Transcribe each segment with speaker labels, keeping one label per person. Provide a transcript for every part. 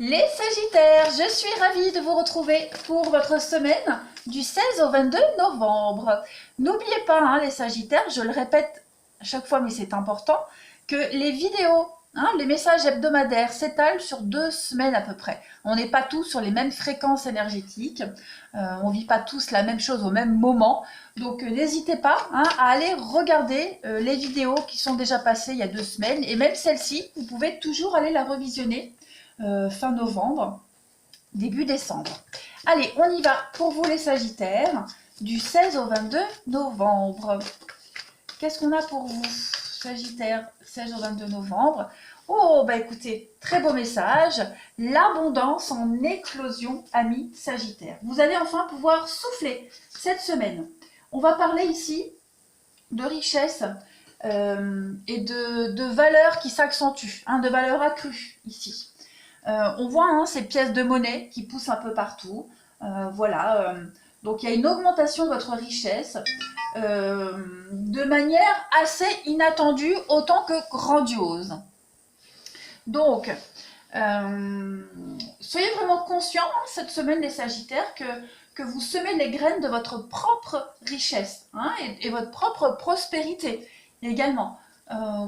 Speaker 1: Les Sagittaires, je suis ravie de vous retrouver pour votre semaine du 16 au 22 novembre. N'oubliez pas, hein, les Sagittaires, je le répète à chaque fois, mais c'est important, que les vidéos, les messages hebdomadaires s'étalent sur 2 semaines à peu près. On n'est pas tous sur les mêmes fréquences énergétiques, on ne vit pas tous la même chose au même moment. Donc n'hésitez pas à aller regarder les vidéos qui sont déjà passées il y a 2 semaines. Et même celle-ci, vous pouvez toujours aller la revisionner fin novembre, début décembre. Allez, on y va pour vous les Sagittaires, du 16 au 22 novembre. Qu'est-ce qu'on a pour vous, Sagittaire, 16 au 22 novembre? Oh, bah écoutez, très beau message. L'abondance en éclosion, amis Sagittaires. Vous allez enfin pouvoir souffler cette semaine. On va parler ici de richesse et de valeurs qui s'accentuent, de valeurs accrues ici. On voit ces pièces de monnaie qui poussent un peu partout. Voilà. Donc il y a une augmentation de votre richesse de manière assez inattendue, autant que grandiose. Donc, soyez vraiment conscients cette semaine les Sagittaires que vous semez les graines de votre propre richesse et votre propre prospérité également.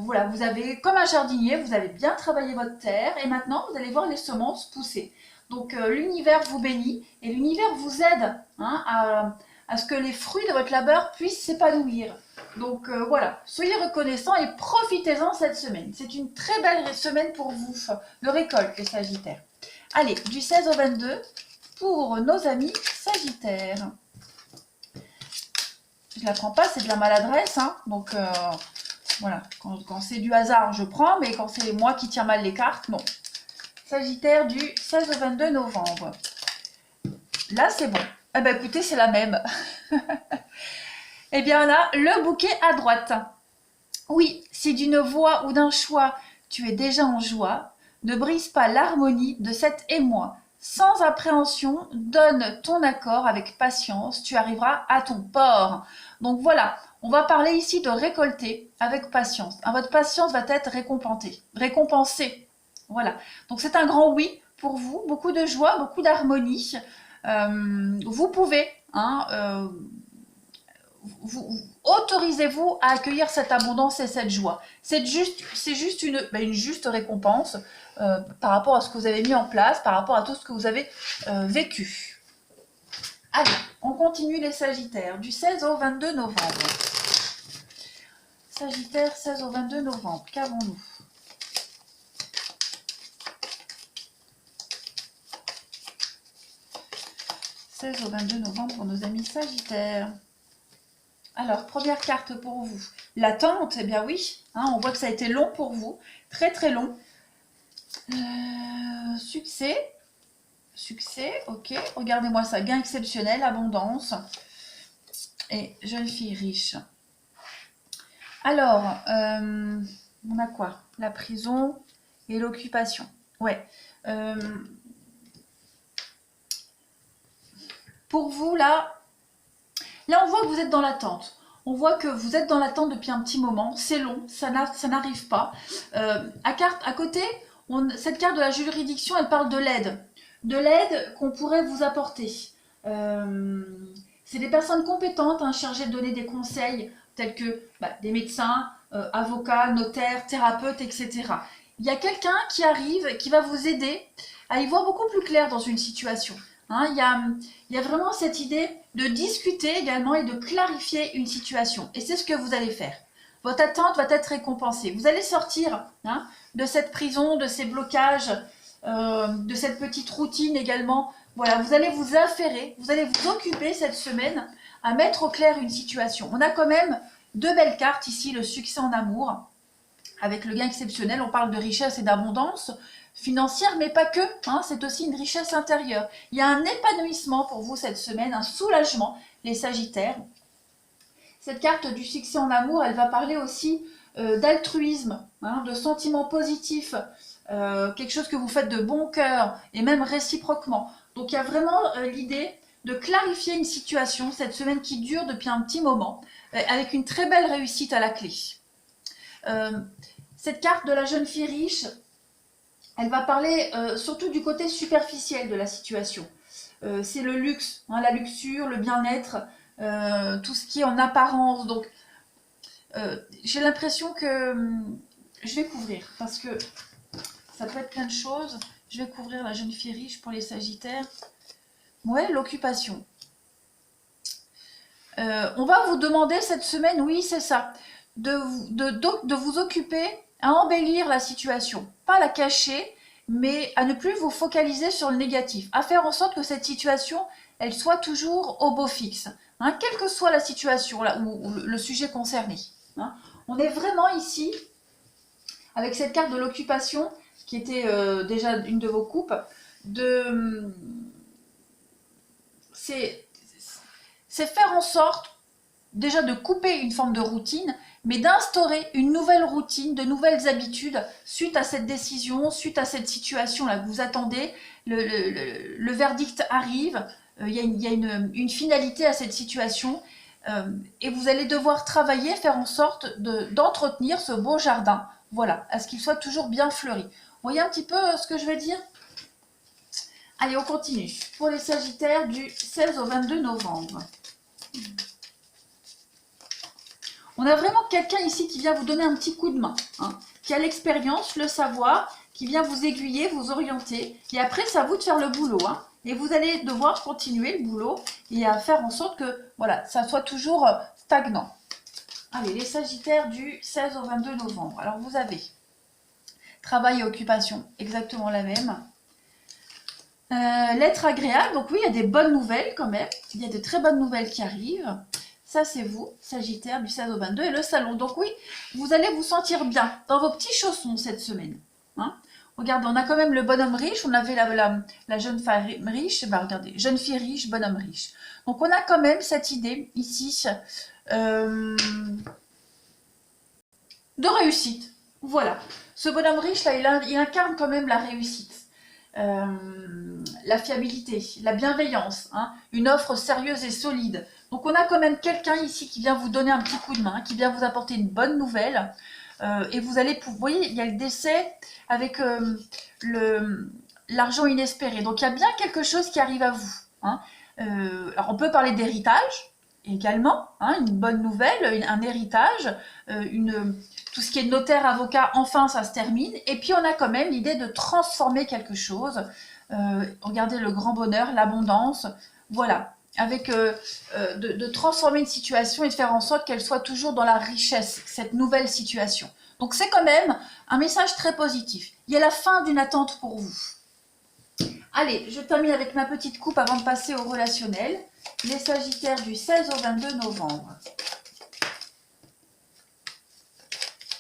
Speaker 1: Voilà, vous avez, comme un jardinier, vous avez bien travaillé votre terre et maintenant vous allez voir les semences pousser. Donc l'univers vous bénit et l'univers vous aide à ce que les fruits de votre labeur puissent s'épanouir. Donc voilà, soyez reconnaissants et profitez-en cette semaine. C'est une très belle semaine pour vous de récolte les Sagittaires. Allez, du 16 au 22 pour nos amis Sagittaires. Je ne la prends pas, c'est de la maladresse, donc voilà, quand c'est du hasard, je prends, mais quand c'est moi qui tire mal les cartes, non. Sagittaire du 16 au 22 novembre. Là, c'est bon. Eh bien, écoutez, c'est la même. Eh bien, là, le bouquet à droite. Oui, si d'une voix ou d'un choix, tu es déjà en joie, ne brise pas l'harmonie de cet émoi. Sans appréhension, donne ton accord avec patience, tu arriveras à ton port. Donc voilà, on va parler ici de récolter avec patience. Votre patience va être récompensée. Voilà, donc c'est un grand oui pour vous, beaucoup de joie, beaucoup d'harmonie. Vous pouvez, autorisez-vous à accueillir cette abondance et cette joie. C'est juste une juste récompense par rapport à ce que vous avez mis en place, par rapport à tout ce que vous avez vécu. Allez, on continue les Sagittaires, du 16 au 22 novembre. Sagittaire, 16 au 22 novembre, qu'avons-nous ? Au 22 novembre pour nos amis Sagittaires. Alors, première carte pour vous. L'attente, eh bien oui, on voit que ça a été long pour vous, très très long. Succès, ok, regardez-moi ça, gain exceptionnel, abondance et jeune fille riche. Alors, on a quoi? La prison et l'occupation. Ouais. Pour vous, là, on voit que vous êtes dans l'attente. On voit que vous êtes dans l'attente depuis un petit moment. C'est long, ça n'arrive pas. À côté, cette carte de la juridiction, elle parle de l'aide. De l'aide qu'on pourrait vous apporter. C'est des personnes compétentes, chargées de donner des conseils, tels que des médecins, avocats, notaires, thérapeutes, etc. Il y a quelqu'un qui arrive, qui va vous aider à y voir beaucoup plus clair dans une situation. Il y a vraiment cette idée de discuter également et de clarifier une situation. Et c'est ce que vous allez faire. Votre attente va être récompensée. Vous allez sortir de cette prison, de ces blocages, de cette petite routine également. Voilà, vous allez vous affairer, vous allez vous occuper cette semaine à mettre au clair une situation. On a quand même 2 belles cartes ici, le succès en amour, avec le gain exceptionnel. On parle de richesse et d'abondance financière, mais pas que, c'est aussi une richesse intérieure. Il y a un épanouissement pour vous cette semaine, un soulagement, les Sagittaires. Cette carte du succès en amour, elle va parler aussi d'altruisme, de sentiments positifs, quelque chose que vous faites de bon cœur, et même réciproquement. Donc il y a vraiment l'idée de clarifier une situation, cette semaine qui dure depuis un petit moment, avec une très belle réussite à la clé. Cette carte de la jeune fille riche, Elle va parler surtout du côté superficiel de la situation. C'est le luxe, hein, la luxure, le bien-être, tout ce qui est en apparence. Donc, j'ai l'impression que je vais couvrir parce que ça peut être plein de choses. Je vais couvrir la jeune fille riche pour les Sagittaires. Ouais, l'occupation. On va vous demander cette semaine, oui, c'est ça, de vous occuper à embellir la situation. Pas la cacher, mais à ne plus vous focaliser sur le négatif. À faire en sorte que cette situation, elle soit toujours au beau fixe. Hein, quelle que soit la situation là, ou le sujet concerné. Hein. On est vraiment ici, avec cette carte de l'occupation, qui était déjà une de vos coupes, c'est faire en sorte déjà de couper une forme de routine, mais d'instaurer une nouvelle routine, de nouvelles habitudes suite à cette décision, suite à cette situation-là que vous attendez. Le verdict arrive, il y a une finalité à cette situation, et vous allez devoir travailler, faire en sorte d'entretenir ce beau jardin, voilà, à ce qu'il soit toujours bien fleuri. Vous voyez un petit peu ce que je veux dire? Allez, on continue. Pour les Sagittaires du 16 au 22 novembre. On a vraiment quelqu'un ici qui vient vous donner un petit coup de main, hein, qui a l'expérience, le savoir, qui vient vous aiguiller, vous orienter. Et après, c'est à vous de faire le boulot. Hein. Et vous allez devoir continuer le boulot et à faire en sorte que voilà, ça soit toujours stagnant. Allez, les Sagittaires du 16 au 22 novembre. Alors, vous avez travail et occupation, exactement la même. L'être agréable, donc oui, il y a des bonnes nouvelles quand même. Il y a de très bonnes nouvelles qui arrivent. Ça, c'est vous, Sagittaire, du 16 au 22, et le salon. Donc oui, vous allez vous sentir bien dans vos petits chaussons cette semaine. Hein, regardez, on a quand même le bonhomme riche, on avait la jeune fille riche, bah regardez, jeune fille riche, bonhomme riche. Donc on a quand même cette idée ici de réussite. Voilà. Ce bonhomme riche, là, il incarne quand même la réussite. La fiabilité, la bienveillance, hein, une offre sérieuse et solide. Donc on a quand même quelqu'un ici qui vient vous donner un petit coup de main, qui vient vous apporter une bonne nouvelle. Et vous allez pouvoir, vous voyez, il y a le décès avec l'argent inespéré. Donc il y a bien quelque chose qui arrive à vous. Hein. Alors on peut parler d'héritage également, hein, une bonne nouvelle, un héritage, tout ce qui est notaire, avocat, enfin ça se termine. Et puis on a quand même l'idée de transformer quelque chose. Regardez le grand bonheur, l'abondance, voilà. Avec de transformer une situation et de faire en sorte qu'elle soit toujours dans la richesse, cette nouvelle situation. Donc c'est quand même un message très positif. Il y a la fin d'une attente pour vous. Allez, je termine avec ma petite coupe avant de passer au relationnel. Les Sagittaires du 16 au 22 novembre.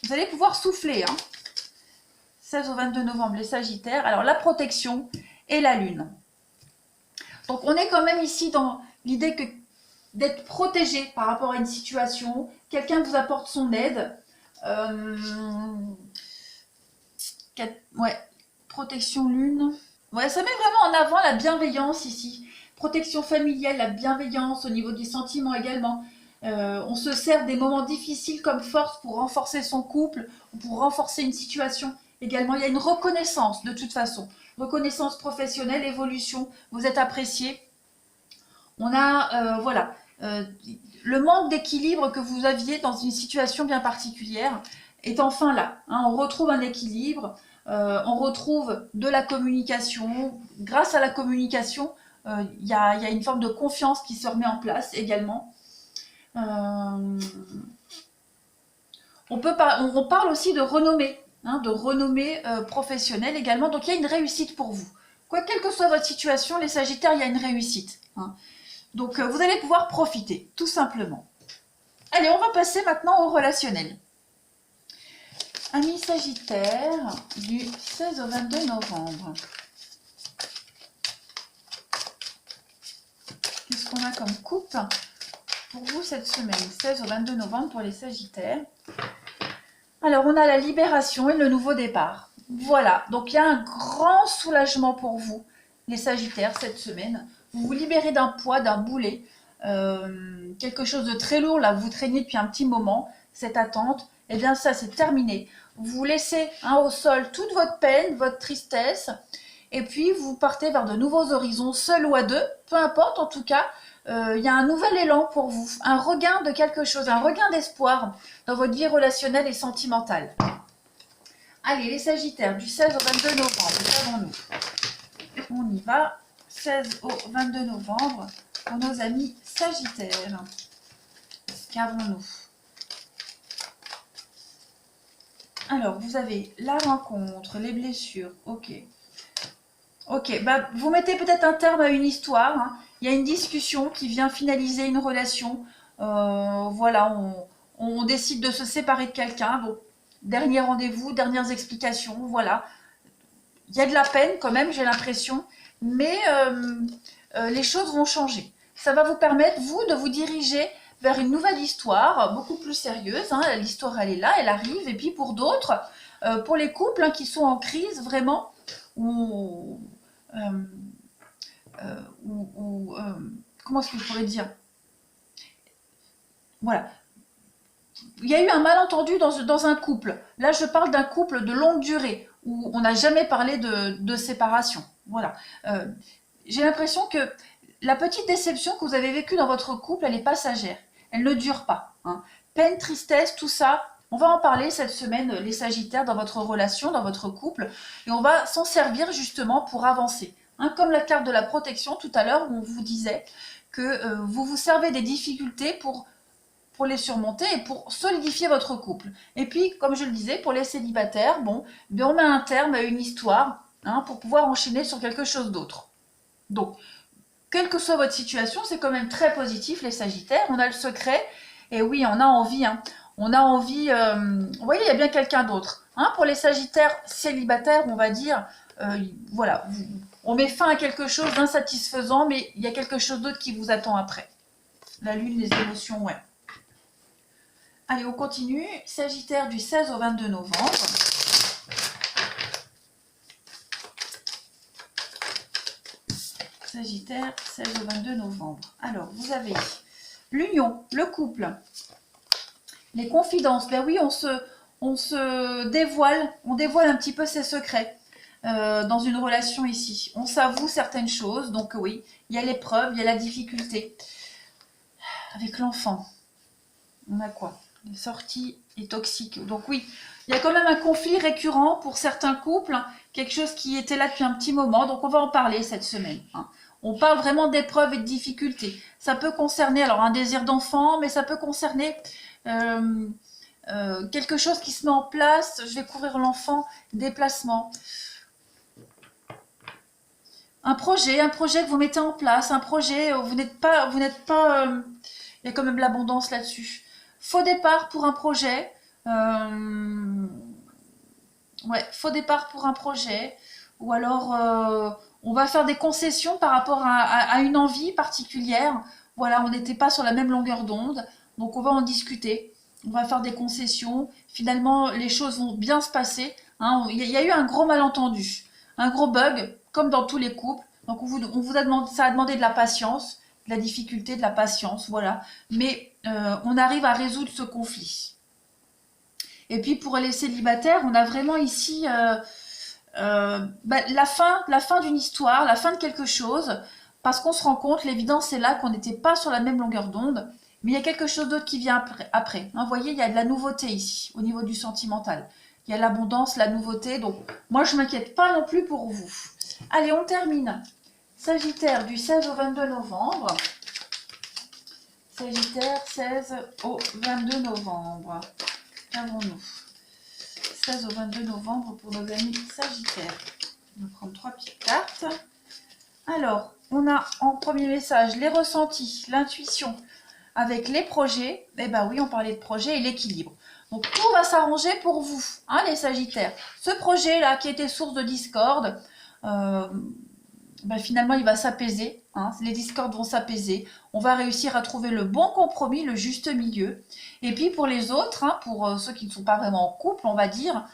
Speaker 1: Vous allez pouvoir souffler. Hein. 16 au 22 novembre, les Sagittaires. Alors, la protection et la Lune. Donc, on est quand même ici dans l'idée d'être protégé par rapport à une situation. Quelqu'un vous apporte son aide. Ouais, protection Lune. Ouais, ça met vraiment en avant la bienveillance ici. Protection familiale, la bienveillance au niveau des sentiments également. On se sert des moments difficiles comme force pour renforcer son couple ou pour renforcer une situation. Également, il y a une reconnaissance de toute façon. Reconnaissance professionnelle, évolution, vous êtes apprécié. On a, voilà, le manque d'équilibre que vous aviez dans une situation bien particulière est enfin là. Hein, on retrouve un équilibre, on retrouve de la communication. Grâce à la communication, il y a une forme de confiance qui se remet en place également. On parle aussi de renommée, hein, professionnelle également. Donc il y a une réussite pour vous. Quelle que soit votre situation, les Sagittaires, il y a une réussite. Hein. Donc vous allez pouvoir profiter, tout simplement. Allez, on va passer maintenant au relationnel. Amis Sagittaires, du 16 au 22 novembre. Qu'est-ce qu'on a comme coupe pour vous cette semaine, 16 au 22 novembre pour les Sagittaires? Alors, on a la libération et le nouveau départ. Voilà, donc il y a un grand soulagement pour vous, les Sagittaires, cette semaine. Vous vous libérez d'un poids, d'un boulet, quelque chose de très lourd, là, vous traînez depuis un petit moment, cette attente. eh bien ça c'est terminé. Vous laissez au sol toute votre peine, votre tristesse, et puis vous partez vers de nouveaux horizons, seul ou à deux, peu importe en tout cas. Il y a un nouvel élan pour vous, un regain de quelque chose, un regain d'espoir dans votre vie relationnelle et sentimentale. Allez, les Sagittaires, du 16 au 22 novembre, qu'avons-nous? On y va, 16 au 22 novembre, pour nos amis Sagittaires. Qu'avons-nous? Alors, vous avez la rencontre, les blessures, ok. Ok, bah, vous mettez peut-être un terme à une histoire, hein. Il y a une discussion qui vient finaliser une relation. Voilà, on décide de se séparer de quelqu'un. Donc, dernier rendez-vous, dernières explications, voilà. Il y a de la peine quand même, j'ai l'impression, mais les choses vont changer. Ça va vous permettre, vous, de vous diriger vers une nouvelle histoire, beaucoup plus sérieuse. Hein. L'histoire, elle est là, elle arrive. Et puis pour d'autres, pour les couples qui sont en crise, vraiment, comment est-ce que je pourrais dire? Voilà. Il y a eu un malentendu dans un couple. Là, je parle d'un couple de longue durée, où on n'a jamais parlé de séparation. Voilà. J'ai l'impression que la petite déception que vous avez vécue dans votre couple, elle est passagère. Elle ne dure pas. Hein. Peine, tristesse, tout ça, on va en parler cette semaine, les Sagittaires, dans votre relation, dans votre couple. Et on va s'en servir justement pour avancer. Hein, comme la carte de la protection tout à l'heure, où on vous disait que vous vous servez des difficultés pour les surmonter et pour solidifier votre couple. Et puis, comme je le disais, pour les célibataires, bon, bien on met un terme à une histoire pour pouvoir enchaîner sur quelque chose d'autre. Donc, quelle que soit votre situation, c'est quand même très positif, les Sagittaires. On a le secret, et oui, on a envie. On a envie, vous voyez, il y a bien quelqu'un d'autre. Pour les Sagittaires célibataires, on va dire, voilà, on met fin à quelque chose d'insatisfaisant, mais il y a quelque chose d'autre qui vous attend après. La lune, les émotions, ouais. Allez, on continue. Sagittaire du 16 au 22 novembre. Sagittaire, 16 au 22 novembre. Alors, vous avez l'union, le couple, les confidences. Ben oui, on se dévoile, on dévoile un petit peu ses secrets dans une relation ici. On s'avoue certaines choses, donc oui, il y a l'épreuve, il y a la difficulté. Avec l'enfant, on a quoi? Une sortie est toxique. Donc oui, il y a quand même un conflit récurrent pour certains couples, quelque chose qui était là depuis un petit moment, donc on va en parler cette semaine. On parle vraiment d'épreuves et de difficultés. Ça peut concerner alors un désir d'enfant, mais ça peut concerner quelque chose qui se met en place. Je vais couvrir l'enfant, déplacement. Un projet que vous mettez en place, un projet où vous n'êtes pas, il y a quand même l'abondance là-dessus. Faux départ pour un projet. Ouais, faux départ pour un projet. Ou alors, on va faire des concessions par rapport à une envie particulière. Voilà, on n'était pas sur la même longueur d'onde. Donc, on va en discuter. On va faire des concessions. Finalement, les choses vont bien se passer. Il y a eu un gros malentendu. Un gros bug, comme dans tous les couples. Donc, on vous a demandé, ça a demandé de la patience, de la difficulté, de la patience. Voilà. Mais on arrive à résoudre ce conflit. Et puis pour les célibataires, on a vraiment ici la fin d'une histoire, la fin de quelque chose, parce qu'on se rend compte, l'évidence est là qu'on n'était pas sur la même longueur d'onde, mais il y a quelque chose d'autre qui vient après. Vous voyez, il y a de la nouveauté ici, au niveau du sentimental. Il y a l'abondance, la nouveauté, donc moi je ne m'inquiète pas non plus pour vous. Allez, on termine. Sagittaire du 16 au 22 novembre. Sagittaire, 16 au 22 novembre. Qu'avons-nous? 16 au 22 novembre pour nos amis Sagittaires. On va prendre 3 petites cartes. Alors, on a en premier message les ressentis, l'intuition avec les projets. Eh bien oui, on parlait de projet et l'équilibre. Donc tout va s'arranger pour vous, les Sagittaires. Ce projet-là qui était source de discorde, finalement il va s'apaiser. Les discordes vont s'apaiser. On va réussir à trouver le bon compromis, le juste milieu. Et puis pour les autres, pour ceux qui ne sont pas vraiment en couple, on va dire,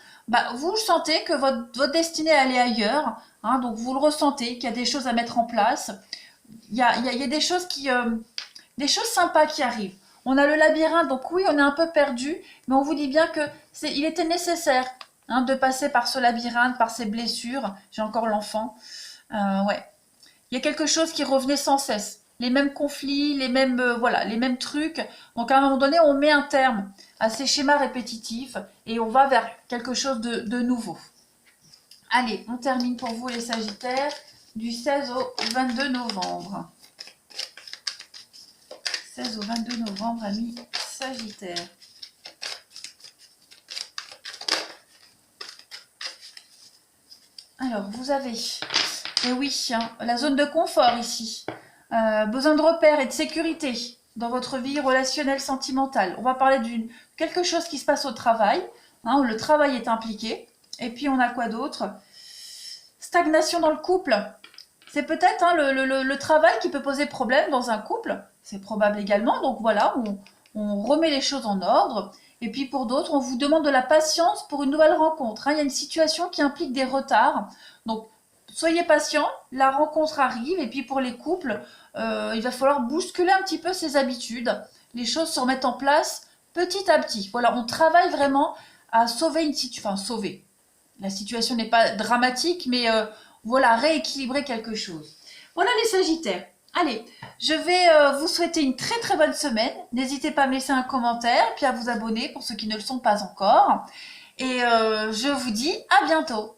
Speaker 1: vous sentez que votre destinée elle est ailleurs. Donc vous le ressentez, qu'il y a des choses à mettre en place. Il y a des choses des choses sympas qui arrivent. On a le labyrinthe, donc oui, on est un peu perdu, mais on vous dit bien que il était nécessaire hein, de passer par ce labyrinthe, par ces blessures. J'ai encore l'enfant. Ouais. Il y a quelque chose qui revenait sans cesse. Les mêmes conflits, les mêmes, voilà, les mêmes trucs. Donc à un moment donné, on met un terme à ces schémas répétitifs et on va vers quelque chose de nouveau. Allez, on termine pour vous les Sagittaires du 16 au 22 novembre. 16 au 22 novembre, amis Sagittaires. Alors, vous avez, et oui, hein, la zone de confort ici. Besoin de repères et de sécurité dans votre vie relationnelle sentimentale. On va parler d'une quelque chose qui se passe au travail, hein, où le travail est impliqué. Et puis on a quoi d'autre? Stagnation dans le couple. C'est peut-être hein, le travail qui peut poser problème dans un couple. C'est probable également. Donc voilà, on remet les choses en ordre. Et puis pour d'autres, on vous demande de la patience pour une nouvelle rencontre. Hein. Il y a une situation qui implique des retards. Donc soyez patient, la rencontre arrive. Et puis pour les couples, il va falloir bousculer un petit peu ses habitudes. Les choses se remettent en place petit à petit. Voilà, on travaille vraiment à sauver une situation. Enfin, sauver. La situation n'est pas dramatique, mais voilà, rééquilibrer quelque chose. Voilà les Sagittaires. Allez, je vais vous souhaiter une très très bonne semaine. N'hésitez pas à me laisser un commentaire, puis à vous abonner pour ceux qui ne le sont pas encore. Et je vous dis à bientôt.